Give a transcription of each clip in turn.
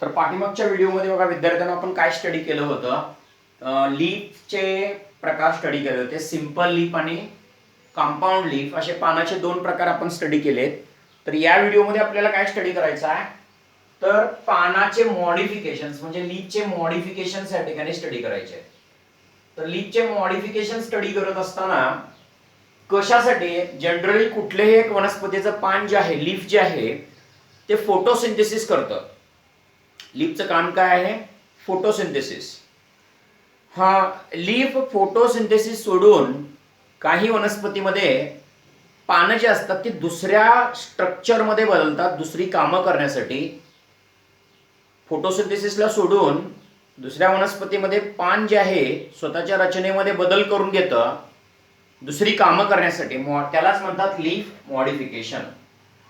तर पाठीमागच्या व्हिडिओमध्ये बघा विद्यार्थ्यांना आपण काय स्टडी केलं होतं, लीफचे प्रकार स्टडी केले होते. सिंपल लीफ आणि कंपाऊंड लीफ असे पानाचे दोन प्रकार आपण स्टडी केलेत. तर या व्हिडिओमध्ये आपल्याला काय स्टडी करायचं आहे, तर पानाचे मॉडिफिकेशन्स म्हणजे लीफचे मॉडिफिकेशन्स या ठिकाणी स्टडी करायचे आहेत. तर लीफचे मॉडिफिकेशन स्टडी करत असताना कशासाठी, जनरली कुठलेही एक वनस्पतीचं पान जे आहे, लीफ जे आहे, ते फोटोसिंथेसिस करतं. लीफचं काम काय आहे? फोटोसिंथेसिस. हा लीफ फोटोसिंथेसिस सोडून काही वनस्पतीमध्ये पानं जे असतात ती दुसऱ्या स्ट्रक्चरमध्ये बदलतात दुसरी कामं करण्यासाठी. फोटोसिंथेसिसला सोडून दुसऱ्या वनस्पतीमध्ये पान जे आहे स्वतःच्या रचनेमध्ये बदल करून घेतं दुसरी कामं करण्यासाठी. त्यालाच म्हणतात लीफ मॉडिफिकेशन.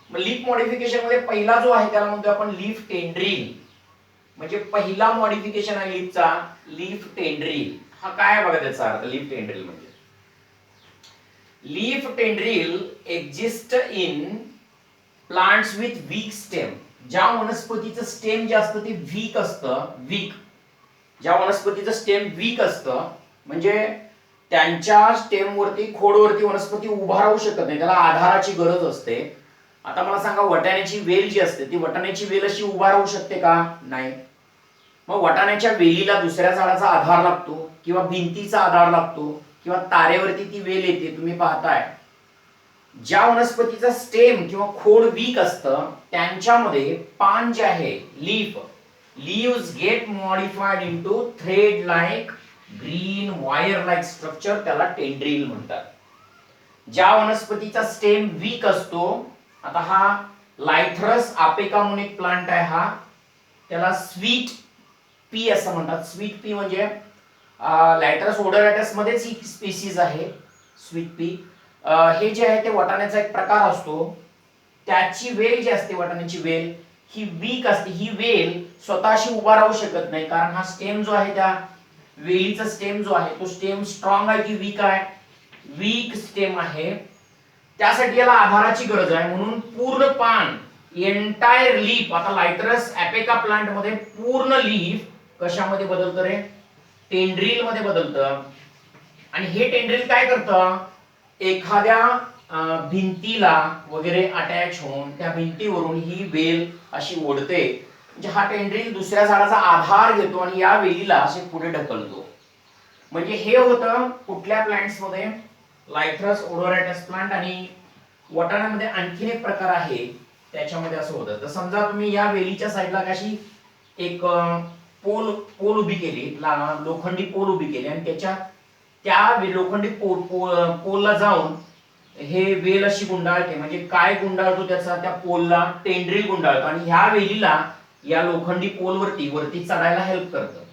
मग लीफ मॉडिफिकेशन मध्ये पहिला जो आहे त्याला म्हणतो आपण लीफ टेंड्रिल. म्हणजे पहिला मॉडिफिकेशन आहे लीफचा, लीफ टेंड्रिल. हा काय बघा त्याचा अर्थ. लीफ टेंड्रिल म्हणजे leaf tendril exist in plants with weak stem. ज्या वनस्पतीचं स्टेम जे असतं ते वीक असतं, वीक, ज्या वनस्पतीचं स्टेम वीक असतं म्हणजे त्यांच्या स्टेमवरती, खोडवरती वनस्पती उभा राहू शकत नाही, त्याला आधाराची गरज असते. आता मला सांगा, वाटाण्याची वेल जी असते ती वाटाण्याची वेल अशी उभा राहू शकते का? नाही. मग वाटाण्याच्या वेलीला दुसऱ्या झाडाचा आधार लागतो किंवा भिंतीचा आधार लागतो किंवा तारेवरती ती वेल येते. तुम्ही पाहताय ज्या वनस्पतीचा स्टेम किंवा खोड वीक असतं त्यांच्यामध्ये पान जे आहे, leaf, leaves get modified into thread like green wire like structure, त्याला टेंड्रिल म्हणतात. ज्या वनस्पतीचा स्टेम वीक असतो, आता हा लायथरस अपेका म्हणून एक प्लांट आहे, हा त्याला स्वीट पी असं म्हणतात. स्वीट पी म्हणजे लायथरस ओडोरॅटस मध्येच ही स्पीसीज आहे स्वीट पी. हे जे आहे ते वाटाण्याचा एक प्रकार असतो. त्याची वेल जी असते, वाटाण्याची वेल ही वीक असते. ही वेल स्वतःशी उभा राहू शकत नाही, कारण हा स्टेम जो आहे, त्या वेलीचा स्टेम जो आहे तो स्टेम स्ट्रॉंग आहे की वीक आहे? वीक स्टेम आहे. त्यासाठी याला आधाराची गरज आहे. म्हणून पूर्ण पान, एंटायर लीफ, आता लायथरस अपेका प्लांट मध्ये पूर्ण लीफ कशामध्ये बदलतं रे? टेंड्रिल मध्ये बदलतं. आणि हे टेंड्रिल काय करतं? एखाद्या भिंतीला वगैरे अटॅच होऊन त्या भिंतीवरून ही वेल अशी ओढते. म्हणजे हा टेंड्रिल दुसऱ्या झाडाचा आधार घेतो आणि या वेलीला असे पुढे ढकलतो. म्हणजे हे होतं कुठल्या प्लांट्स मध्ये? लायथरस ओडोरॅटस प्लांट. आणि वाटाण्यामध्ये आणखीन एक प्रकार आहे त्याच्यामध्ये असं होतं. तर समजा तुम्ही या वेलीच्या साईडला कशी एक पोल उभी केली, लोखंडी पोल उभी केली आणि त्या लोखंडी पोलला जाऊन हे वेल अशी गुंडाळते. म्हणजे काय गुंडाळतो त्याचा? त्या पोलला टेंड्रिल गुंडाळतो आणि ह्या वेलीला या लोखंडी पोल वरती चढायला हेल्प करतं.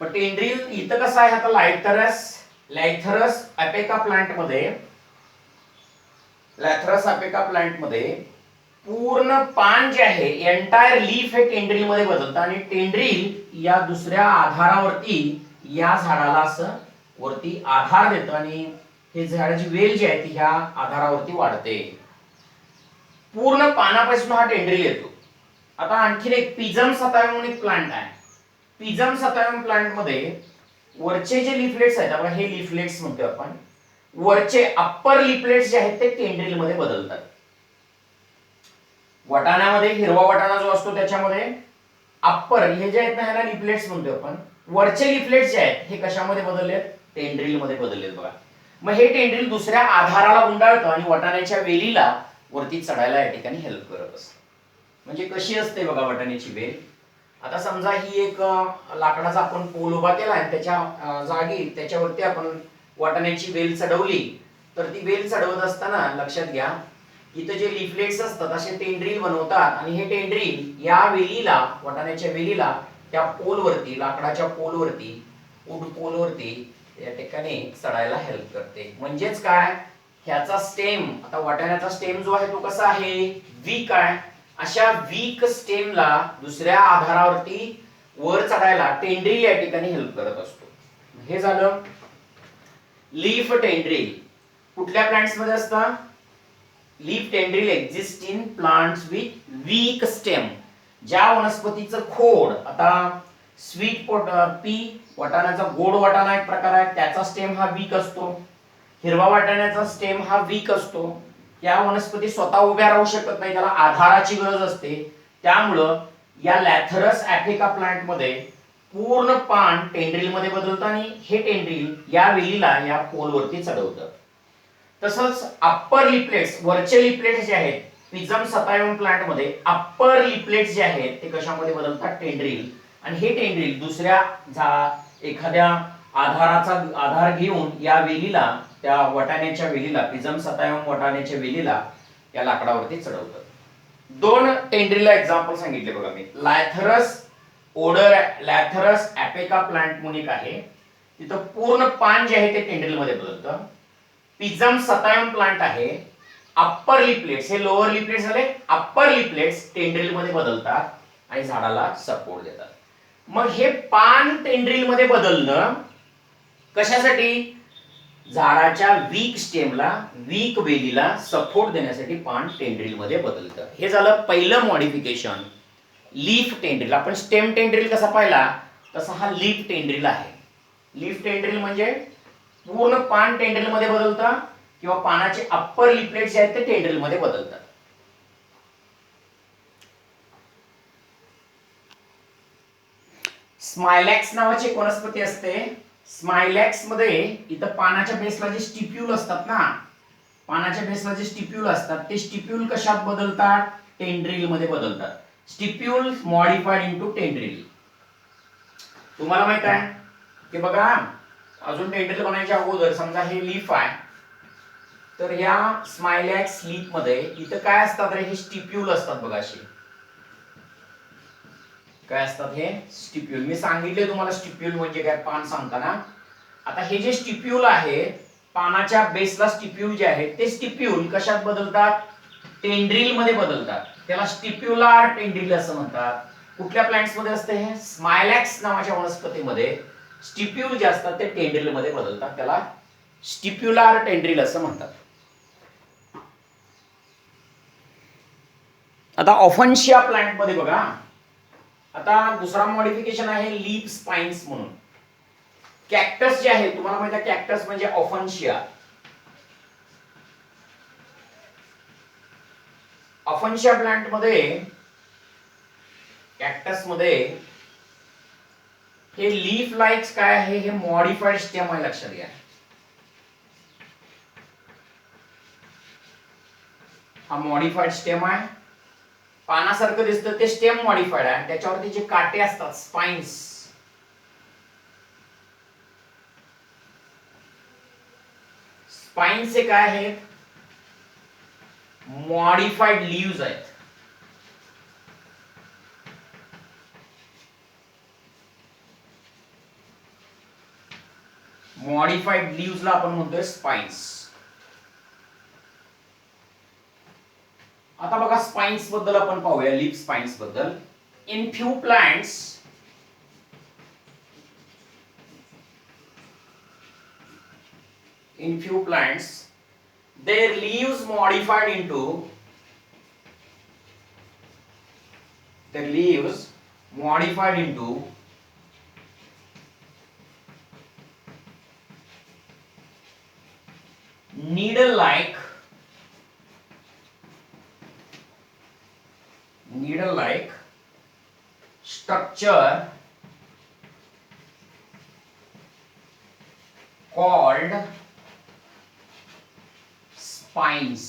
पण टेंड्रिल इथं कसं आहे? आता लायथरस अपेका प्लांट मध्ये पूर्ण पान जे आहे, एंटायर लीफ हे टेंड्रिल मध्ये बदलतं आणि टेंड्रिल या दुसऱ्या आधारावरती या झाडाला असं वरती आधार देतं आणि हे झाडाची वेल जी आहे ती ह्या आधारावरती वाढते. पूर्ण पानापासून हा टेंड्रिल येतो. आता आणखीन एक पिजम सतायम म्हणून एक प्लांट आहे. पिजम सतायम प्लांट मध्ये वरचे जे लिफलेट्स आहेत, आपण हे लिफलेट्स म्हणतो आपण, वरचे अप्पर लिफलेट्स जे आहेत ते टेंड्रिल मध्ये बदलतात. वाटाण्यामध्ये हिरवा वाटाणा जो असतो त्याच्यामध्ये अप्पर हे जे आहेत ना, ह्याला लिफलेट्स म्हणतो आपण. वरचे लिफलेट्स जे आहेत हे कशामध्ये बदललेत? टेंड्रिल मध्ये बदललेत बघा. मग हे टेंड्रिल दुसऱ्या आधाराला गुंडाळतं आणि वाटाण्याच्या वेलीला वरती चढायला या ठिकाणी हेल्प करत असतं. म्हणजे कशी असते बघा वाटाण्याची वेल. आता समजा ही एक लाकडाचा आपण पोल उभा केला आणि त्याच्या जागी त्याच्यावरती आपण वाटाण्याची वेल चढवली, तर ती वेल चढवत असताना लक्षात घ्या, इथं जे लिफलेट्स असतात असे टेंड्रिल बनवतात आणि हे टेंड्रिल या वेलीला, वाटाण्याच्या वेलीला त्या पोलवरती, लाकडाच्या पोलवरती, वूड पोलवरती या ठिकाणी चढायला हेल्प करते. म्हणजेच काय? ह्याचा स्टेम, आता वाटाण्याचा स्टेम जो आहे तो कसा आहे? वीक आहे. अशा वीक स्टेमला दुसऱ्या आधारावरती वर चढायला टेंड्रिल या ठिकाणी हेल्प करत असतो. हे झालं लीफ टेंड्रिल. कुठल्या प्लांट्स मध्ये असतं? Leaf tendril exist in plants with weak stem. ज्या वनस्पतीचं खोड, आता स्वीट पी वाटाण्याचा गोड वाटाणा एक प्रकार आहे, त्याचा स्टेम हा वीक असतो. हिरवा वाटाण्याचा स्टेम हा वीक असतो. या वनस्पती स्वतः उभ्या राहू शकत नाही, त्याला आधाराची गरज असते. त्यामुळं या लॅथरस ॲफिका प्लांट मध्ये पूर्ण पान टेंड्रिल मध्ये बदलतं आणि हे टेंड्रिल या वेलीला या पोलवरती चढवतं. तसंच अप्पर लिपलेट्स, वरचे लिपलेट्स जे आहेत पिझम सतायम प्लांट मध्ये अप्पर लिपलेट्स जे आहेत ते कशामध्ये बदलतात, टेंड्रिल. आणि हे टेंड्रिल दुसऱ्या एखाद्या आधाराचा आधार घेऊन या वेलीला, त्या वटाण्याच्या वेलीला, पिझम सतायम वटाण्याच्या वेलीला या लाकडावरती चढवतात. दोन टेंड्रिलला एक्झाम्पल सांगितले बघा मी. लॅथरस ॲपेका प्लांट म्हणून एक आहे, तिथं पूर्ण पान जे आहे ते टेंड्रिल मध्ये बदलतं. पिझम सतायम प्लांट आहे, अप्पर लिपलेट्स, हे लोअर लिपलेट्स झाले, अप्पर लिपलेट्स टेंड्रिल मध्ये बदलतात आणि झाडाला सपोर्ट देतात. मग हे पान टेंड्रिल मध्ये बदलणं कशासाठी? झाडाच्या वीक स्टेमला, वीक वेलीला सपोर्ट देण्यासाठी पान टेंड्रिल मध्ये बदलतं. हे झालं पहिलं मॉडिफिकेशन, लीफ टेंड्रिल. आपण स्टेम टेंड्रिल कसा पाहिला तसा हा लीफ टेंड्रिल आहे. लीफ टेंड्रिल म्हणजे पूर्ण पान टेंड्रिल मध्ये बदलतं किंवा पानाचे अप्पर लिपलेट्स जे आहेत ते टेंड्रिल मध्ये बदलतात. स्मायलॅक्स नावाची एक वनस्पती असते. स्मायलॅक्स मध्ये इथं पानाच्या बेसला जे स्टिप्यूल असतात ना, पानाच्या बेसला जे स्टिप्यूल असतात ते स्टिप्यूल कशात बदलतात? टेंड्रिल मध्ये बदलतात. Stipule modified into tendril. तुम्हाला माहित आहे की बघा, अजून टेंड्रिल बनायच्या अगोदर समजा हे लीफ आहे, तर या स्मायलॅक्स लीफ मध्ये इथं काय असतात रे? हे स्टिप्यूल असतात बघा. असे काय असतात? हे स्टिप्यूल. मी सांगितले तुम्हाला स्टिप्यूल म्हणजे काय पान सांगताना. आता हे जे स्टिप्यूल आहे, पानाच्या बेसला स्टिप्यूल जे आहेत ते स्टिप्यूल कशात बदलतात? टेंड्रिल मध्ये बदलतात. त्याला स्टिप्युलार टेंड्रिल असं म्हणतात. कुठल्या प्लांट्स मध्ये असते हे? स्मायलॅक्स नावाच्या वनस्पतीमध्ये स्टिप्यूल जे असतात ते टेंड्रिल मध्ये बदलतात, त्याला स्टिप्युलार टेंड्रिल असं म्हणतात. आता ऑफन्शिया प्लांट मध्ये बघा, आता दुसरा मॉडिफिकेशन आहे लीफ स्पाइन्स म्हणून. कॅक्टस जे आहे, तुम्हाला माहिती आहे कॅक्टस म्हणजे ऑफन्शिया. ऑफन्शिया प्लांट मध्ये, कॅक्टस मध्ये हे लीफ लाइक्स काय आहे? हे मॉडिफाइड स्टेम आहे, लक्षात घ्या. हा मॉडिफाइड स्टेम आहे, पानासारखं दिसतं ते स्टेम मॉडिफाइड आहे. त्याच्यावरती जे काटे असतात स्पाइन्स, स्पाइन्स हे काय आहेत? मॉडिफाइड लीव्स आहेत. मॉडिफाइड लीव्सला आपण म्हणतोय स्पाइन्स. आता बघा स्पाइन्स बद्दल आपण पाहूया, लीफ स्पाइन्स बद्दल. In few plants their leaves modified into needle-like structure called spines.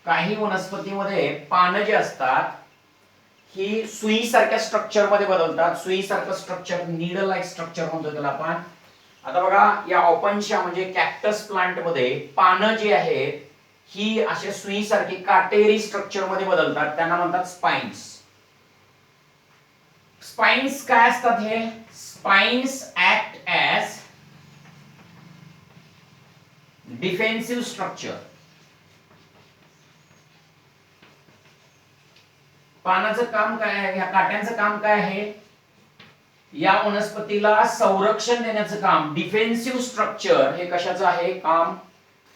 काही वनस्पतीमध्ये पानं जे असतात ही सुई सारख्या स्ट्रक्चर मध्ये बदलतात. सुई सारखं स्ट्रक्चर, नीडल लाईक स्ट्रक्चर म्हणतो त्याला आपण. आता बघा या ऑपन्शिया म्हणजे कॅक्टस प्लांट मध्ये पानं जी आहेत ही अशा सुई सारखी काटेरी स्ट्रक्चर मध्ये बदलतात, त्यांना म्हणतात स्पाइन्स. स्पाइन्स काय असतात? हे spines act as defensive structure. पानाचं काम काय आहे? या काट्यांचं काम काय आहे? या वनस्पतीला संरक्षण देण्याचं काम. डिफेन्सिव्ह स्ट्रक्चर हे कशाचं आहे काम?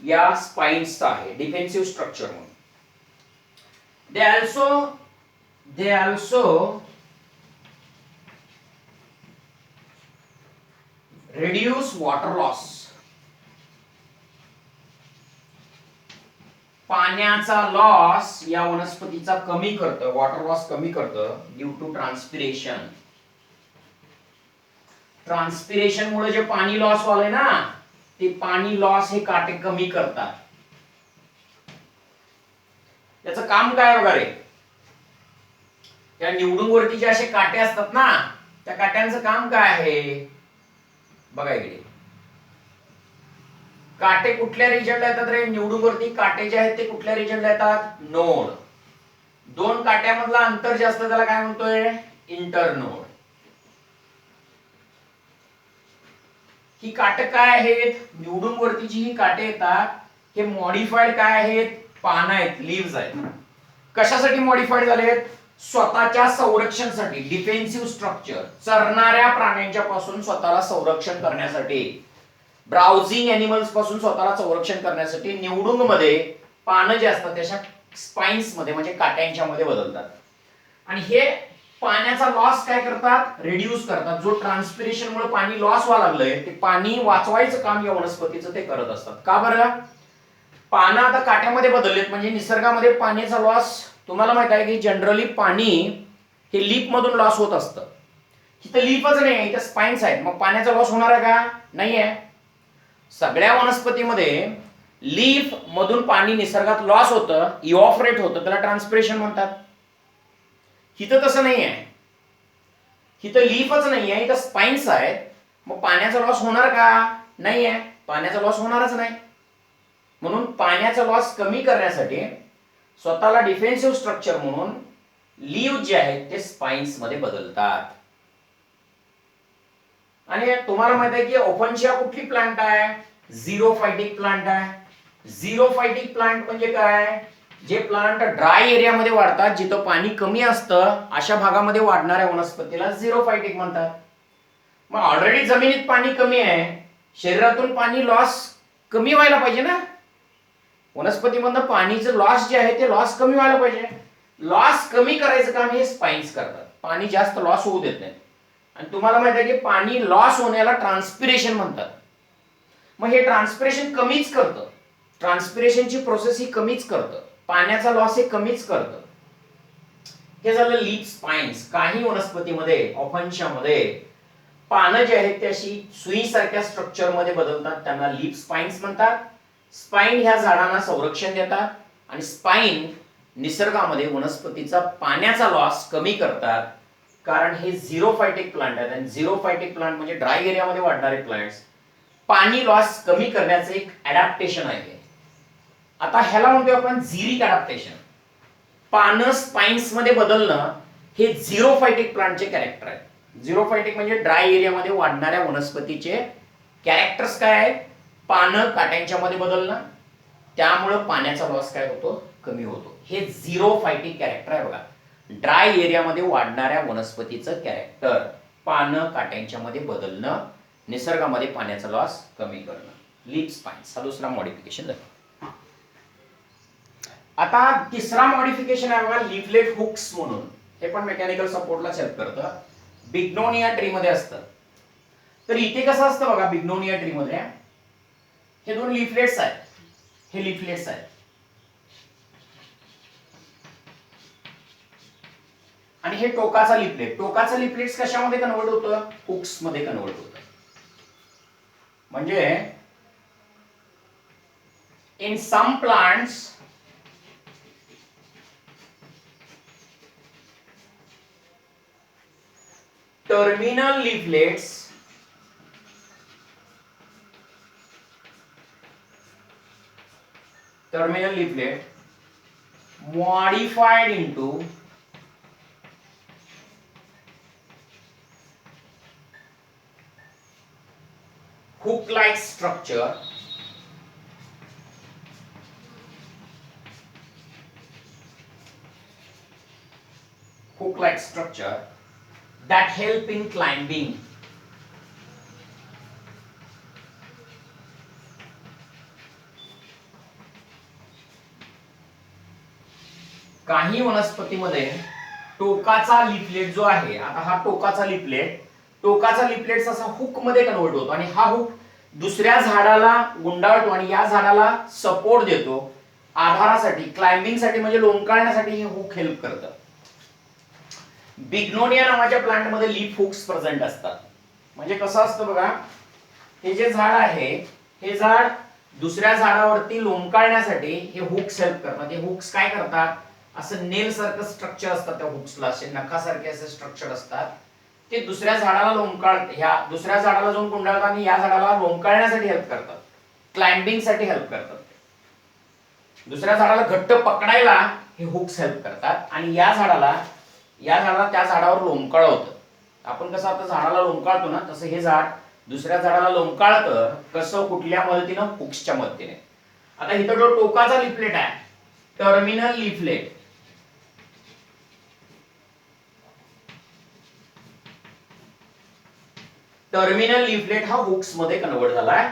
या स्पाइन्सचं आहे, डिफेन्सिव्ह स्ट्रक्चर म्हणून. They also they also reduce water loss. पाण्याचा लॉस या वनस्पतीचा कमी करतं, वॉटर लॉस कमी करतं ड्यू टू ट्रान्सपिरेशन. ट्रान्सपिरेशन मुळे जे पाणी लॉस व्हायलंय ना, ते पाणी लॉस हे काटे कमी करतात. त्याचं काम काय बघा रे, त्या निवडून वरती जे असे काटे असतात ना, त्या काट्यांचं काम काय आहे बघा इकडे. काटे कुठल्या रिजनला येतात रे, निवडून वरती काटे जे आहेत ते कुठल्या रिजनला येतात, नोड. दोन काट्यामधला अंतर जास्त त्याला काय म्हणतोय, इंटरनोड. ही काटे काय आहेत, निवडून वरतीची ही काटे येतात, हे मॉडिफाईड काय आहेत, पानं आहेत, लीव्हज आहेत. कशासाठी मॉडिफाईड झालेत, स्वतःच्या संरक्षणासाठी, डिफेन्सिव्ह स्ट्रक्चर, चरणाऱ्या प्राण्यांच्या पासून स्वतःला संरक्षण करण्यासाठी, ब्राउझिंग एनिमल्स पासून स्वतःला संरक्षण करण्यासाठी निवडुंग मध्ये पानं जे असतात त्याच्या स्पाइन्स मध्ये म्हणजे काट्यांच्या मध्ये बदलतात. आणि हे पाण्याचा लॉस काय करतात, रिड्यूस करतात. जो ट्रान्सपिरेशन मुळे पाणी लॉस व्हायला लागलंय, ते पाणी वाचवायचं काम या वनस्पतीचं ते करत असतात. का बरं, पानं आता काट्यामध्ये बदललेत म्हणजे निसर्गामध्ये पाण्याचा लॉस. तुम्हाला माहित आहे की जनरली पाणी हे लीफ मधून लॉस होत असतं. इथं लीफच नाही, इथं स्पाइन्स आहेत, मग पाण्याचा लॉस होणार आहे का, नाही आहे. सगळ्या वनस्पतीमध्ये लीफ मधून पाणी निसर्गात लॉस होतं, इव्हॉपरेट होतं, त्याला ट्रान्सपिरेशन म्हणतात. इथं तसं नाही आहे, इथं लीफच नाही आहे, इथं स्पाइन्स आहेत, मग पाण्याचा लॉस होणार का, नाही आहे, पाण्याचा लॉस होणारच नाही. म्हणून पाण्याचा लॉस कमी करण्यासाठी स्वतःला डिफेन्सिव्ह स्ट्रक्चर म्हणून लीव्ह जे आहेत ते स्पाइन्स मध्ये बदलतात. आणि तुम्हाला माहित आहे की ओफन्शिया कुठली प्लांट आहे, झिरोफायटिक प्लांट आहे. झिरोफायटिक प्लांट म्हणजे काय, जे प्लांट ड्राय एरियामध्ये वाढतात, जिथं पाणी कमी असतं अशा भागामध्ये वाढणाऱ्या वनस्पतीला झिरोफायटिक म्हणतात. मग ऑलरेडी जमिनीत पाणी कमी आहे, शरीरातून पाणी लॉस कमी व्हायला पाहिजे ना. वनस्पतीमधनं पाणीचं लॉस जे आहे ते लॉस कमी व्हायला पाहिजे. लॉस कमी करायचं काम हे स्पाइन्स करतात, पाणी जास्त लॉस होऊ देत नाही. आणि तुम्हाला माहिती आहे की पाणी लॉस होण्याला ट्रान्सपिरेशन म्हणतात. मग हे ट्रान्सपिरेशन कमीच करतं, ट्रान्सपिरेशनची प्रोसेस ही कमीच करतं, पाण्याचा लॉस हे कमीच करतं. हे झालं लीफ स्पाइन्स. काही वनस्पतीमध्ये, ऑफन्शियामध्ये पानं जे आहेत ते अशी सुईसारख्या स्ट्रक्चर मध्ये बदलतात, त्यांना लीफ स्पाइन्स म्हणतात. स्पाइन ह्या झाडांना संरक्षण देतात आणि स्पाइन निसर्गामध्ये वनस्पतीचा पाण्याचा लॉस कमी करतात. कारण हे झिरोफायटिक प्लांट आहेत आणि झिरोफायटिक प्लांट म्हणजे ड्राय एरियामध्ये वाढणारे प्लांट्स. पाणी लॉस कमी करण्याचं एक अडॅप्टेशन आहे. आता ह्याला म्हणतोय आपण झिरिक अडॅप्टेशन. पानं स्पाइन्स मध्ये बदलणं हे झिरोफायटिक प्लांटचे कॅरेक्टर आहे. झिरोफायटिक म्हणजे ड्राय एरियामध्ये वाढणाऱ्या वनस्पतीचे कॅरेक्टर्स काय आहेत, पानं काट्यांच्या मध्ये बदलणं, त्यामुळे पाण्याचा लॉस काय होतो, कमी होतो. हे झिरोफायटिक कॅरेक्टर आहे बघा, ड्राय एरियामध्ये वाढणाऱ्या वनस्पतीचं कॅरेक्टर. पानं काट्यांच्या मध्ये बदलणं, निसर्गामध्ये पाण्याचा लॉस कमी करणं, लीफ स्पाइन्स हा दुसरा मॉडिफिकेशन झाला. आता तिसरा मॉडिफिकेशन आहे बघा, लीफलेट हुक्स म्हणून. हे पण मेकॅनिकल सपोर्टला हेल्प करतं. बिग्नोनिया ट्री मध्ये असतं. तर इथे कसं असतं बघा, बिग्नोनिया ट्री मध्ये हे दोन लीफलेट्स आहेत, हे लीफलेट्स आहेत आणि हे टोकाचा लीफलेट. टोकाचा लीफलेट्स कशामध्ये कन्वर्ट होतं, हुक्स मध्ये कन्वर्ट होतं. म्हणजे in some plants terminal leaflets modified into hook like structure that help in climbing. काही वनस्पतीमध्ये टोकाचा लिफलेट जो आहे, आता हा टोकाचा लिफलेट असा हुक मध्ये कन्वर्ट होतो आणि हा हुक दुसऱ्या झाडाला गुंडाळतो आणि या झाडाला सपोर्ट देतो आधारासाठी, क्लाइम्बिंग साठी म्हणजे लोंबकळण्यासाठी हे हुक हेल्प करतं. बिग्नोनिया नावाच्या प्लांट मध्ये लीफ हुक्स प्रेझेंट असतात. म्हणजे कसं असतं बघा, हे जे झाड आहे हे झाड दुसऱ्या झाडावरती लोंबकळण्यासाठी हे हुक्स हेल्प करतात. हे हुक्स काय करतात, असं नेल सारखं स्ट्रक्चर असतात त्या हुक्सला, असे नखासारखे असे स्ट्रक्चर असतात. ते दुसऱ्या झाडाला ह्या दुसऱ्या झाडाला जाऊन गुंडाळतात आणि या झाडाला लोंबकळण्यासाठी हेल्प करतात, क्लाइम्बिंग साठी हेल्प करतात. दुसऱ्या झाडाला घट्ट पकडायला हे हुक्स हेल्प करतात आणि या झाडाला त्या झाडावर लोंबकळवतं. आपण कसं आता झाडाला लोंबकळतो ना, तसं हे झाड दुसऱ्या झाडाला लोंबकळतं. कसं, कुठल्या मदतीनं, हुक्सच्या मदतीने. आता इथं जो टोकाचा लिफलेट आहे, टर्मिनल लिफलेट, हा हुक्स मध्ये कन्वर्ट झालाय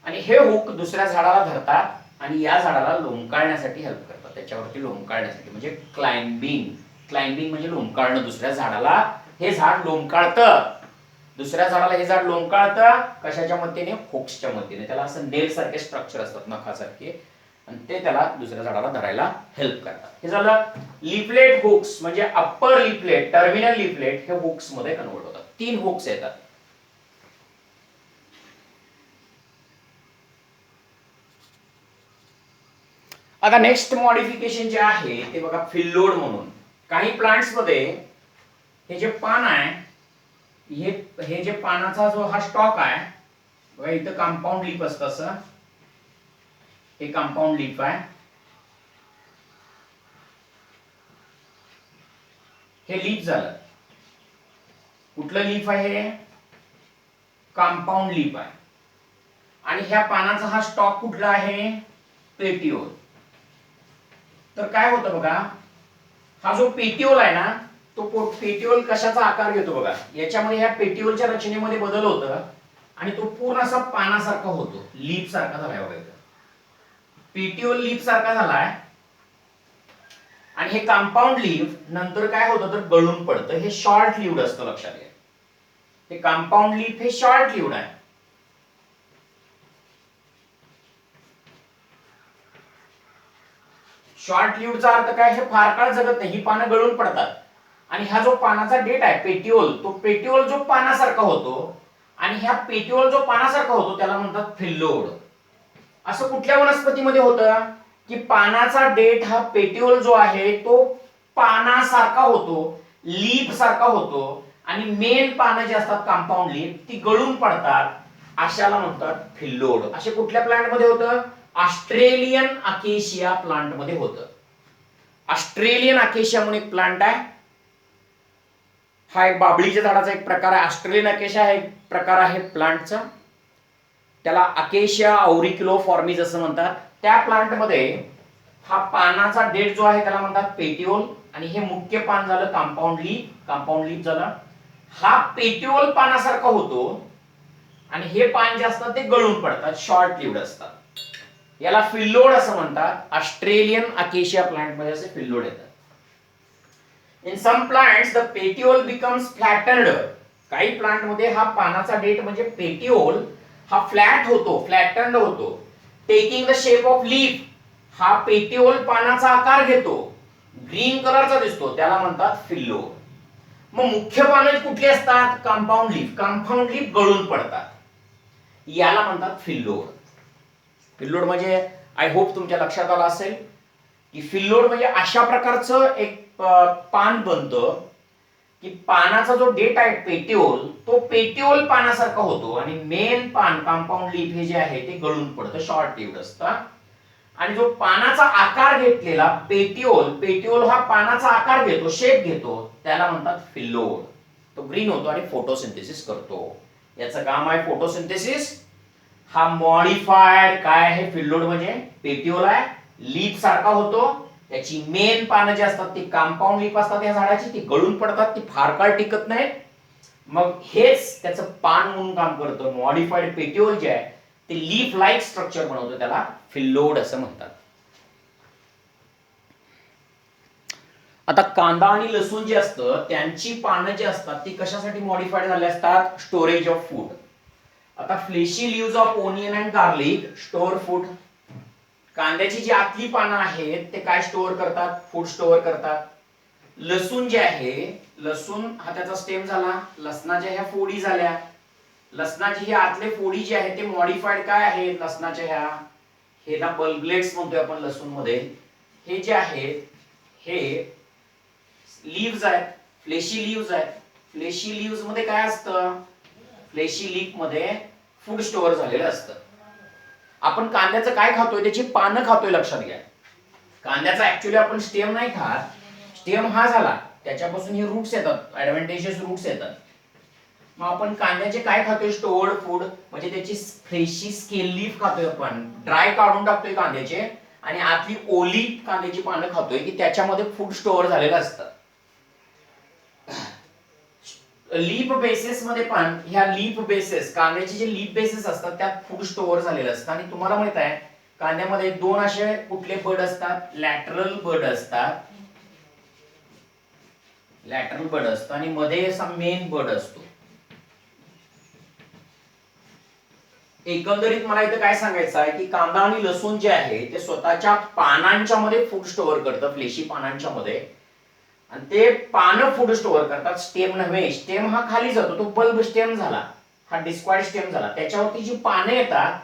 आणि हे हुक दुसऱ्या झाडाला धरतात आणि या झाडाला लोंबकळण्यासाठी हेल्प करतात, त्याच्यावरती लोंबकळण्यासाठी, म्हणजे क्लाइम्बिंग म्हणजे लोंबकळणं. दुसऱ्या झाडाला हे झाड लोंबकळतं, दुसऱ्या झाडाला हे झाड लोंबकळतं. कशाच्या मदतीने, हुक्सच्या मदतीने. त्याला असं नेल सारखे स्ट्रक्चर असतात, नखासारखे, आणि ते त्याला दुसऱ्या झाडाला धरायला हेल्प करतात. हे झालं लिफलेट हुक्स, म्हणजे अप्पर लिफलेट, टर्मिनल लिफलेट हे हुक्स मध्ये कन्वर्ट होतात. 3 हुक्स येतात. आता नेक्स्ट मॉडिफिकेशन जे आहे ते बघा, फिल्लोड म्हणून. काही प्लांट्स मध्ये हे जे पान आहे, हे जे पानाचा जो हा स्टॉक आहे बघा, इथं कंपाऊंड लीफ असतं, असं हे कंपाऊंड लीफ आहे. हे लीफ झालं. कुठलं लीफ आहे, कंपाऊंड लीफ आहे. आणि ह्या पानाचा हा स्टॉक कुठला आहे, पेटिओल. तर काय होतं बघा, हा जो पेटिओल आहे ना, तो पेटिओल कशाचा आकार घेतो बघा, याच्यामध्ये ह्या पेटिओलच्या रचनेमध्ये बदल होतं आणि तो पूर्ण असा पानासारखा होतो, लीफ सारखा झालाय बघा. पेटिओल लीफ सारखा झालाय आणि हे कंपाऊंड लीफ नंतर काय होतं तर गळून पडतं. हे शॉर्ट लिव्ड असतं, लक्षात घ्या. हे कंपाऊंड लीफ हे शॉर्ट लिव्ड आहे. शॉर्ट लिव्डचा अर्थ काय, हे फार काळ जगत नाही, ही पानं गळून पडतात. आणि हा जो पानाचा डेट आहे पेटिओल, तो पेटिओल जो पानासारखा होतो आणि ह्या पेटिओल जो पानासारखा होतो त्याला म्हणतात फिल्लोड. असं कुठल्या वनस्पतीमध्ये होतं की पानाचा डेट हा पेटिओल जो आहे तो पानासारखा होतो, लीफ सारखा होतो आणि मेन पानं जे असतात कंपाऊंड लीफ ती गळून पडतात, अशाला म्हणतात फिल्लोड. असे कुठल्या प्लांट मध्ये होतं, ऑस्ट्रेलियन अकेशिया प्लांट मध्ये होतं. ऑस्ट्रेलियन अकेशिया म्हणून एक प्लांट आहे, हा एक बाबळीच्या झाडाचा एक प्रकार आहे. ऑस्ट्रेलियन अकेशिया हा एक प्रकार आहे प्लांटचा, त्याला अकेशिया ऑरिक्युलोफॉर्मिस असं म्हणतात. त्या प्लांट मध्ये हा पानाचा डेट जो आहे त्याला म्हणतात पेटिओल आणि हे मुख्य पान झालं कंपाऊंड लीफ झालं. हा पेटिओल पानासारखा होतो आणि हे पान जे असतात ते गळून पडतात, शॉर्ट लिव्ड असतात. याला फिल्लोड असं म्हणतात. ऑस्ट्रेलियन अकेशिया प्लांट मध्ये असे फिल्लोड येतात. In some plants the petiole becomes flattened. काही प्लांट मध्ये हा पानाचा डेट म्हणजे पेटिओल हा फ्लॅट होतो, फ्लॅटन्ड होतो. Taking the shape of leaf, हा पेटिओल पानाचा आकार घेतो, ग्रीन कलरचा दिसतो, त्याला म्हणतात फिल्लोड. मग मुख्य पानं कुठली असतात, कंपाऊंड लीफ गळून पडतात, याला म्हणतात फिल्लोड. फिल्लोड म्हणजे आय होप तुमच्या लक्षात आलं असेल की फिल्लोड म्हणजे अशा प्रकारचं एक पान बनतं की पानाचा जो डेट आहे पेटिओल तो पेटिओल पानासारखा होतो आणि मेन पान कंपाऊंड लीफ हे जे आहे ते गळून पडतं, शॉर्ट लिव्ड असतं. आणि जो पानाचा आकार घेतलेला पेटिओल हा पानाचा आकार घेतो, शेप घेतो, त्याला म्हणतात फिल्लोड. तो ग्रीन होतो आणि फोटोसिंथेसिस करतो. याचं काम आहे फोटोसिंथेसिस. हा मॉडिफाईड काय आहे, फिल्लोड म्हणजे पेटिओल आहे, लीफ सारखा होतो, त्याची मेन पानं जे असतात ती कंपाऊंड लीफ असतात या झाडाची, ती गळून पडतात, ती फार काळ टिकत नाही. मग हेच त्याचं पान म्हणून काम करतं. मॉडिफाईड पेटिओल जे आहे ते लीफ लाईक स्ट्रक्चर बनवतं, त्याला फिल्लोड असं म्हणतात. आता कांदा आणि लसूण जे असतं त्यांची पानं जी असतात ती कशासाठी मॉडिफाईड झाले असतात? Storage of food. आता fleshy leaves of onion and garlic store food. कांद्याची जी आतली पानं आहेत ते काय स्टोअर करतात? फूड स्टोअर करतात. लसूण जे आहे, लसूण हा त्याचा स्टेम झाला, लसणाच्या ह्या फोडी झाल्या. लसणाची ही आतले फोडी जे आहे ते मॉडिफाईड काय आहेत लसणाच्या ह्या? हे ना बल्बलेट्स म्हणतोय आपण लसूण मध्ये. हे जे आहेत हे लीव्हज आहेत, फ्लेशी लीव्हज आहेत. फ्लेशी लीव्हज मध्ये काय असतं? फ्लेशी लीफ मध्ये फूड स्टोअर झालेलं असतं. आपण कांद्याचं काय खातोय? त्याची पानं खातोय, लक्षात घ्या. कांद्याचा ऍक्च्युअली आपण स्टेम नाही खात. स्टेम हा झाला, त्याच्यापासून हे रूट्स येतात, ऍडव्हान्टेजेस रूट्स येतात. मग आपण कांद्याचे काय खातोय? स्टोअर्ड फूड, म्हणजे त्याची फ्रेशी स्केल लीफ खातोय आपण, ड्राय काढून टाकतोय कांद्याचे आणि आतली ओली कांद्याची पानं खातोय की त्याच्यामध्ये फूड स्टोअर झालेलं असतं. लीफ बेसिस मध्ये पण ह्या लीफ बेसिस, कांद्याचे जे लीफ बेसिस असतात त्यात फूड स्टोअर झालेलं असतं. आणि तुम्हाला माहित आहे कांद्यामध्ये दोन असे कुठले बड असतात? लॅटरल बड असतात, लॅटरल बड असतं आणि मध्ये असा मेन बड असतो. एकंदरीत मला इथं काय सांगायचं आहे की कांदा आणि लसूण जे आहे ते स्वतःच्या पानांच्या मध्ये फूड स्टोअर करतं, फ्लेशी पानांच्या मध्ये. आणि ते पानं फूड स्टोअर करतात, स्टेम नव्हे. स्टेम हा खाली जातो, तो बल्ब स्टेम झाला, हा डिस्क्वाइड स्टेम झाला. त्याच्यावरती जी पानं येतात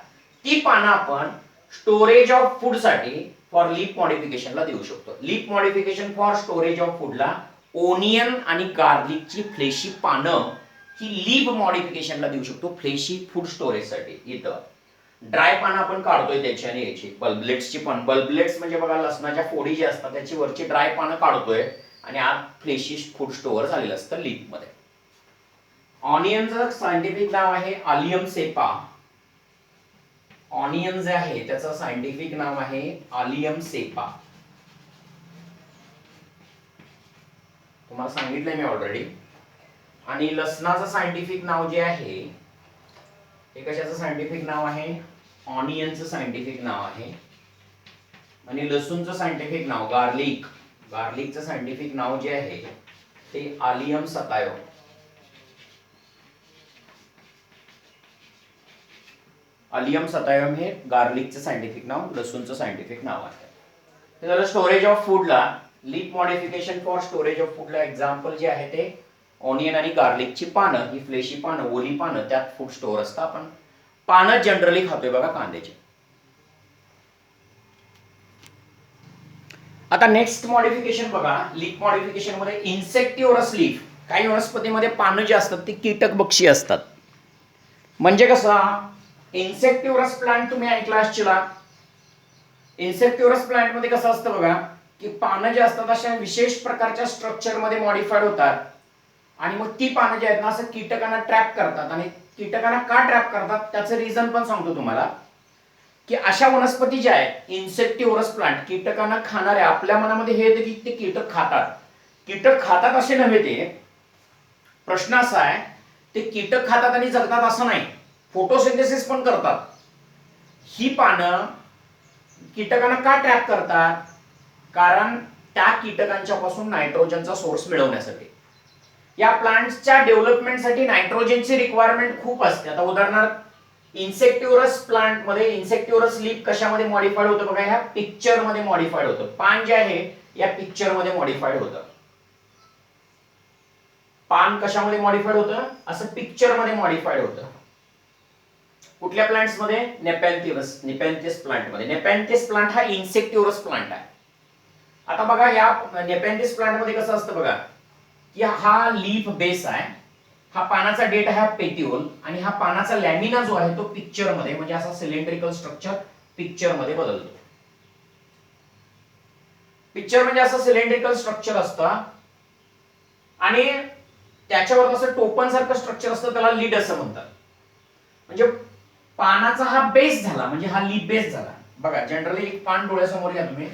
ती पानं आपण स्टोरेज ऑफ फूड साठी फॉर लीफ मॉडिफिकेशनला देऊ शकतो. Leaf modification for storage of फूडला ओनियन आणि गार्लिकची फ्लेशी पानं ही लीफ मॉडिफिकेशनला देऊ शकतो, फ्लेशी फूड स्टोरेज साठी. इथं ड्राय पानं आपण काढतोय त्याची आणि याची बल्बलेट्सची पण. बल्बलेट्स म्हणजे बघा लसणाच्या फोडी जी असतात त्याची वरची ड्राय पानं काढतोय आणि आत फ्लेशी फूड स्टोअर झालेलं असतं लीफ मध्ये. ऑनियनचं सायंटिफिक नाव आहे आलियम सेपा. ऑनियन जे आहे त्याचं सायंटिफिक नाव आहे आलियम सेपा. तुम्हाला सांगितलंय मी ऑलरेडी. आणि लसणाचं सायंटिफिक नाव जे आहे हे कशाचं सायंटिफिक नाव आहे? ऑनियनचं सायंटिफिक नाव आहे. आणि लसूणचं सायंटिफिक नाव गार्लिक, गार्लिकचं सायंटिफिक नाव जे आहे ते आलियम सतायो. आलियम सतायम हे गार्लिकचं सायंटिफिक नाव, लसूणचं सायंटिफिक नाव आहे. स्टोरेज ऑफ फूडला leaf modification for storage of फूडला एक्झाम्पल जे आहे ते ऑनियन आणि गार्लिकची पानं, ही फ्लेशी पानं, ओली पानं, त्यात फूड स्टोअर असतं. आपण पानं जनरली खातोय बघा कांद्याची. आता नेक्स्ट मॉडिफिकेशन बघा, लीफ मॉडिफिकेशन मध्ये इन्सेक्टिव्हरस लीफ. काही वनस्पतीमध्ये पानं जी असतात ती कीटकभक्षी असतात. म्हणजे कसं? इन्सेक्टिव्हरस प्लांट तुम्ही ऐकला असशीला. इन्सेक्टिव्हरस प्लांट मध्ये कसं असतं बघा की पानं जे असतात अशा विशेष प्रकारच्या स्ट्रक्चर मध्ये मॉडिफाईड होतात आणि मग ती पानं जे आहेत ना असं कीटकांना ट्रॅप करतात. आणि कीटकांना का ट्रॅप करतात त्याचं रिझन पण सांगतो तुम्हाला. की अशा वनस्पती ज्या आहेत इन्सेक्टिव्हरस प्लांट, कीटकांना खाणाऱ्या, आपल्या मनामध्ये हे येतं की ते कीटक खातात. कीटक खातात असे नव्हे ते. प्रश्न असा आहे ते कीटक खातात आणि जगतात असं नाही, फोटोसिंथेसिस पण करतात. ही पानं कीटकांना का ट्रॅप करतात? कारण त्या कीटकांच्या पासून नायट्रोजनचा सोर्स मिळवण्यासाठी. या प्लांट्सच्या डेव्हलपमेंटसाठी नायट्रोजनची रिक्वायरमेंट खूप असते. आता उदाहरणार्थ इन्सेक्टिव्हरस प्लांट मध्ये इन्सेक्टिव्हरस लीफ कशामध्ये मॉडिफाईड होतं बघा, ह्या पिक्चर मध्ये मॉडिफाईड होतं. पान जे आहे या पिक्चर मध्ये मॉडिफाईड होतं. पान कशामध्ये मॉडिफाईड होतं? असं पिक्चर मध्ये मॉडिफाईड होतं. कुठल्या प्लांट्स मध्ये? नेपॅन्थियस, नेपॅन्थियस प्लांट मध्ये. नेपॅन्थियस प्लांट हा इन्सेक्टिव्हरस प्लांट आहे. आता बघा या नेपॅन्थियस प्लांट मध्ये कसं असतं बघा की हा लीफ बेस आहे, हा पानाचा डेट आहे, हा पेटिओल, आणि हा पानाचा लॅमिना जो आहे तो पिक्चर मध्ये, म्हणजे असा सिलेंड्रिकल स्ट्रक्चर पिक्चर मध्ये बदलतो. पिक्चर म्हणजे असं सिलेंड्रिकल स्ट्रक्चर असतं आणि त्याच्यावर असं टोपन सारखं स्ट्रक्चर असतं, त्याला लीड असं म्हणतात. म्हणजे पानाचा हा बेस झाला, म्हणजे हा लीफ बेस झाला. बघा जनरली एक पान डोळ्यासमोर घ्या तुम्ही,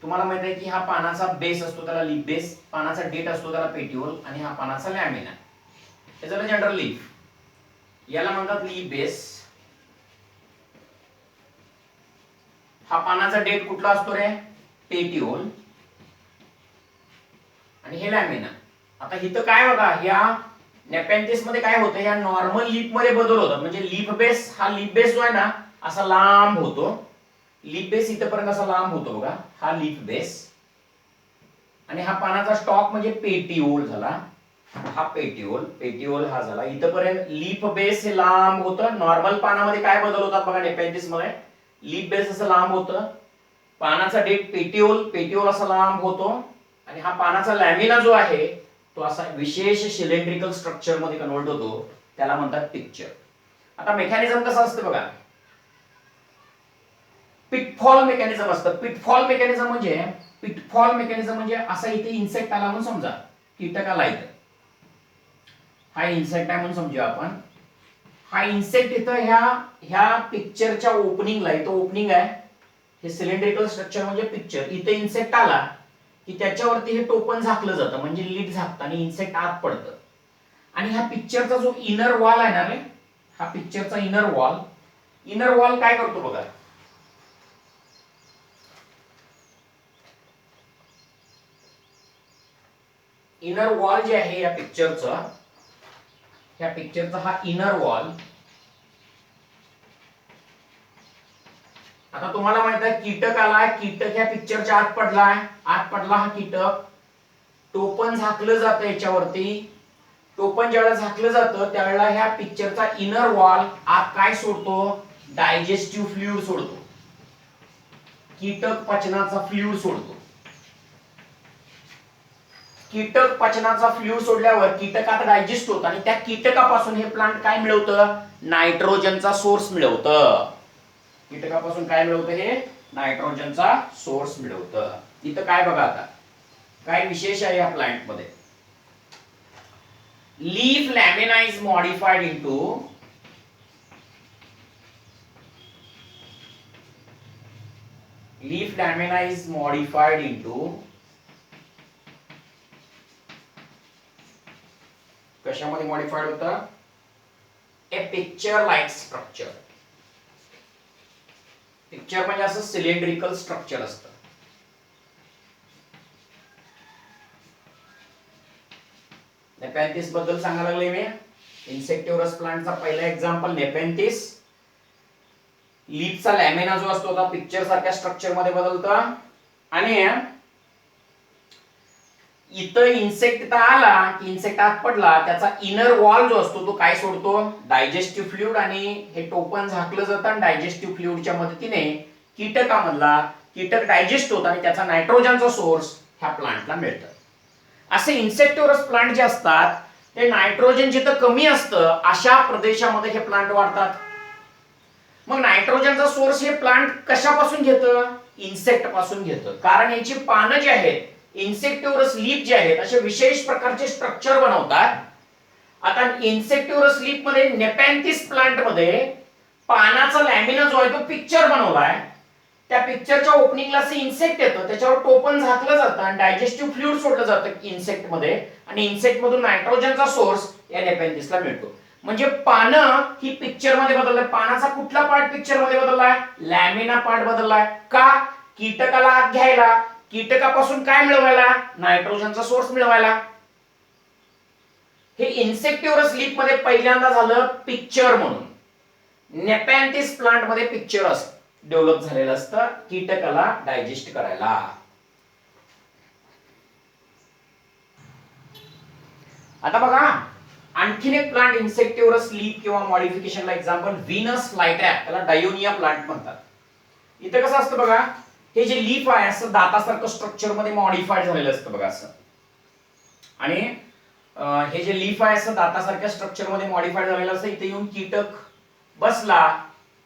तुम्हाला माहित आहे की हा पानाचा बेस असतो त्याला लीफ बेस, पानाचा डेट असतो त्याला पेटिओल, आणि हा पानाचा लॅमिना, हे झालं जनरल लीफ. याला म्हणतात लीफ बेस. हा पानाचा डेट कुठला असतो रे? पेटिओल. आणि हे लॅमिना. आता इथं काय बघा, या नेपेंथिस मध्ये काय होतं, या नॉर्मल लीफ मध्ये बदल होतात. म्हणजे लीफ बेस, हा लीफ बेस जो आहे ना असा लांब होतो. लीफ बेस इथपर्यंत असा लांब होतो बघा, हा लीफ बेस. आणि हा पानाचा स्टॉक म्हणजे पेटिओल झाला. हा पेटिओल हा झाला. इथपर्यंत लीफ बेस हे लांब होतं. नॉर्मल पानामध्ये काय बदल होतात बघा नेपेंथिस मध्ये, लीफ बेस असं लांब होतं. पानाचा डेट पेटिओल असा लांब होतो. आणि हा पानाचा लॅमिना जो आहे तो असा विशेष सिलेंड्रिकल स्ट्रक्चर मध्ये कन्वर्ट होतो, त्याला म्हणतात पिक्चर. आता मेकॅनिझम कसं असतं बघा, पिटफॉल मेकॅनिझम असतं. पिटफॉल मेकॅनिझम म्हणजे असा इथे इन्सेक्ट आला म्हणून समजा, कीटक आला इथं, हा इन्सेक्ट आहे म्हणून समजूया आपण. हा इन्सेक्ट इथं ह्या पिक्चरच्या ओपनिंगला, इथं ओपनिंग आहे, हे सिलेंड्रिकल स्ट्रक्चर म्हणजे पिक्चर. इथे इन्सेक्ट आला की त्याच्यावरती हे टोपण झाकलं जातं, म्हणजे लीड झाकतं आणि इन्सेक्ट आत पडतं. आणि ह्या पिक्चरचा जो इनर वॉल आहे ना रे, हा पिक्चरचा इनर वॉल काय करतो बघा, इनर वॉल जे आहे या पिक्चरचा, हा इनर वॉल. आता तुम्हाला माहित आहे कीटक आला, कीटक ह्या पिक्चरच्या आत पडला हा कीटक, टोपण झाकलं जातं याच्यावरती. टोपण ज्यावेळेला झाकलं जातं त्यावेळेला ह्या पिक्चरचा इनर वॉल आत काय सोडतो, डायजेस्टिव्ह फ्लुइड सोडतो, कीटक पचनाचा फ्लुइड सोडतो. कीटक पचनाचा फ्लुइड सोडल्यावर कीटक आता डायजेस्ट होतं आणि त्या कीटकापासून हे प्लांट काय मिळवतं, नायट्रोजनचा सोर्स मिळवतं. कीटकापासून काय मिळवतं, हे नायट्रोजनचा सोर्स मिळवतं. इथं काय बघा आता काय विशेष आहे या प्लांट मध्ये, leaf lamina is modified into कशामध्ये मॉडिफाइड होतं, ए पिक्चर लाईक स्ट्रक्चर. पिक्चर म्हणजे असं सिलेंड्रिकल स्ट्रक्चर असतं. नेपेंथिस बद्दल सांगायला लागले मी. इन्सेक्टिव्हरस प्लांटचा पहिला एक्झाम्पल नेपेंथिस. लीफचा लॅमिना जो असतो तो पिक्चर सारख्या स्ट्रक्चर मध्ये बदलतो. आणि इथं इन्सेक्ट आला की इन्सेक्ट आत पडला, त्याचा इनर वॉल जो असतो तो काय सोडतो, डायजेस्टिव्ह फ्लुइड. आणि हे टोपण झाकलं जातं आणि डायजेस्टिव्ह फ्लुइडच्या मदतीने कीटक डायजेस्ट होतं आणि त्याचा नायट्रोजनचा सोर्स ह्या प्लांटला मिळतं. असे इन्सेक्टिव्हरस प्लांट जे असतात ते नायट्रोजन जिथं कमी असतं अशा प्रदेशामध्ये हे प्लांट वाढतात. मग नायट्रोजनचा सोर्स हे प्लांट कशापासून घेतं, इन्सेक्ट पासून घेतं. कारण याची पानं जी आहेत, इन्सेक्टिव्हरस लीफ जे आहेत, असे विशेष प्रकारचे स्ट्रक्चर बनवतात. आता इन्सेक्टिव्हरस लीफ मध्ये, नेपेंथिस प्लांट मध्ये पानाचा लॅमिना जो आहे तो पिक्चर बनवलाय. त्या पिक्चरच्या ओपनिंगला असं इन्सेक्ट येतं, त्याच्यावर टोपण झाकलं जातं आणि डायजेस्टिव्ह फ्लुइड सोडलं जातं इन्सेक्ट मध्ये. आणि इन्सेक्ट मधून नायट्रोजनचा सोर्स या नेपेंथिसला मिळतो. म्हणजे पानं ही पिक्चर मध्ये बदललाय. पानाचा कुठला पार्ट पिक्चर मध्ये बदललाय, लॅमिना पार्ट बदललाय. का, कीटकाला आत घ्यायला, कीटकापासून काय मिळवायला, नायट्रोजनचा सोर्स मिळवायला. हे इन्सेक्टिव्हरस लीफ मध्ये पहिल्यांदा झालं पिक्चर म्हणून. नेपेंथिस प्लांट मध्ये पिक्चर डेव्हलप झालेलं असतं कीटकाला डायजेस्ट करायला. आता बघा आणखीन एक प्लांट इन्सेक्टिव्हरस लीफ किंवा मॉडिफिकेशनला एक्झाम्पल व्हीनस फ्लायट्रॅप, त्याला डायोनिया प्लांट म्हणतात. इथं कसं असतं बघा, हे जे लीफ आहे असं दातासारखं स्ट्रक्चर मध्ये मॉडिफाईड झालेलं असतं बघा असं. आणि हे जे लीफ आहे असं दातासारख्या स्ट्रक्चर मध्ये मॉडिफाईड झालेलं असतं. इथे येऊन कीटक बसला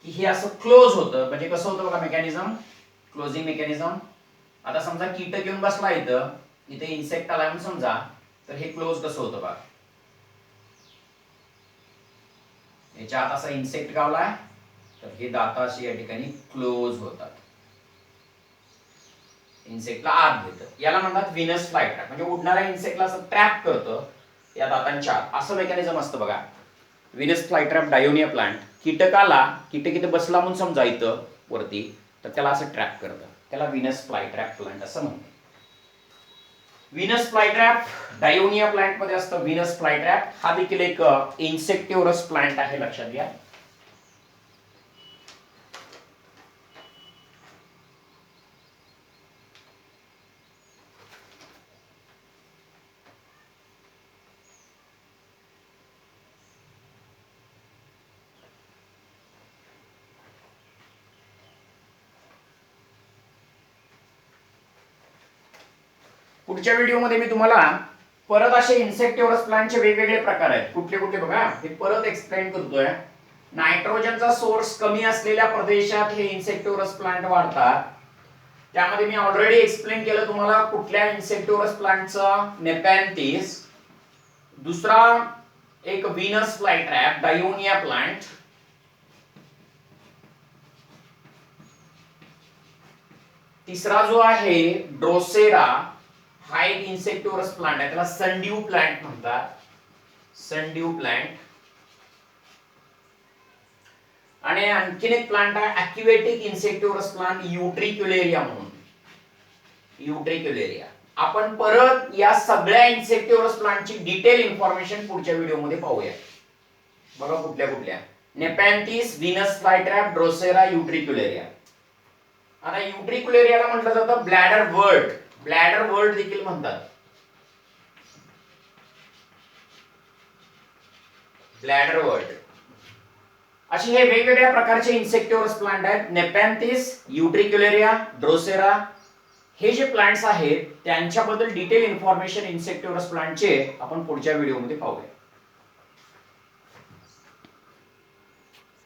की हे असं क्लोज होतं. म्हणजे कसं होतं बघा मेकॅनिझम, क्लोजिंग मेकॅनिझम. आता समजा कीटक येऊन बसला इथे इन्सेक्ट आला म्हणून समजा, तर हे क्लोज कसं होतं बघा, याच्या आत असा इन्सेक्ट गावलाय तर हे दात अशी या ठिकाणी क्लोज होतात, इन्सेक्टला आत घेतं. याला म्हणतात व्हीनस फ्लायट्रॅप. म्हणजे उडणाऱ्या इन्सेक्टला असं ट्रॅप करतं या दातांच्या आत, असं मेकॅनिझम असतं बघा. Venus flytrap Dionaea plant. कीटक इथे बसला म्हणून समजा इथं वरती, तर त्याला असं ट्रॅप करतं, त्याला व्हीनस फ्लायट्रॅप प्लांट असं म्हणतात. व्हीनस फ्लायट्रॅप डायोनिया प्लांट मध्ये असतं. व्हीनस फ्लायट्रॅप हा देखील एक इन्सेक्टिव्हरस प्लांट आहे, लक्षात घ्या. पुढच्या व्हिडिओमध्ये मी तुम्हाला परत असे इन्सेक्टिव्हरस प्लांटचे वेगवेगळे प्रकार आहेत. कुठले कुठले बघा, हे परत एक्सप्लेन करतोय. नायट्रोजनचा सोर्स कमी असलेल्या प्रदेशात हे इन्सेक्टिव्हरस प्लांट वाढतात. त्यामध्ये मी ऑलरेडी एक्सप्लेन केलं तुम्हाला कुठल्या इन्सेक्टिव्हरस प्लांटचा, नेपॅन्थिस. दुसरा एक व्हीनस फ्लायट्रॅप, डायोनिया प्लांट. तिसरा जो आहे ड्रोसेरा, हा एक इन्सेक्टिव्हरस प्लांट आहे, त्याला सनड्यू प्लांट म्हणतात. Sundew plant. आणि आणखीन एक प्लांट आहे ॲक्युएटिक इन्सेक्टिव्हरस प्लांट, युट्रिक्युलेरिया म्हणून. युट्रिक्युलेरिया. आपण परत या सगळ्या इन्सेक्टिव्हरस प्लांटची डिटेल इन्फॉर्मेशन पुढच्या व्हिडिओमध्ये पाहूया. बघा कुठल्या कुठल्या: नेपॅन्थिस, व्हीनस फ्लायट्रॅप, ड्रोसेरा, युट्रिक्युलेरिया. आता युट्रिक्युलेरियाला म्हटलं जातं ब्लॅडर वर्ट. ब्लॅडर वर्ट देखील म्हणतात. ब्लॅडर वर्ट. असे हे वेगवेगळ्या प्रकारचे इन्सेक्टिव्हरस प्लांट आहेत. नेपॅन्थिस, युट्रिक्युलेरिया, ड्रोसेरा हे जे प्लांट्स आहेत त्यांच्याबद्दल डिटेल इन्फॉर्मेशन इन्सेक्टिव्हरस प्लांटचे आपण पुढच्या व्हिडिओमध्ये पाहूया.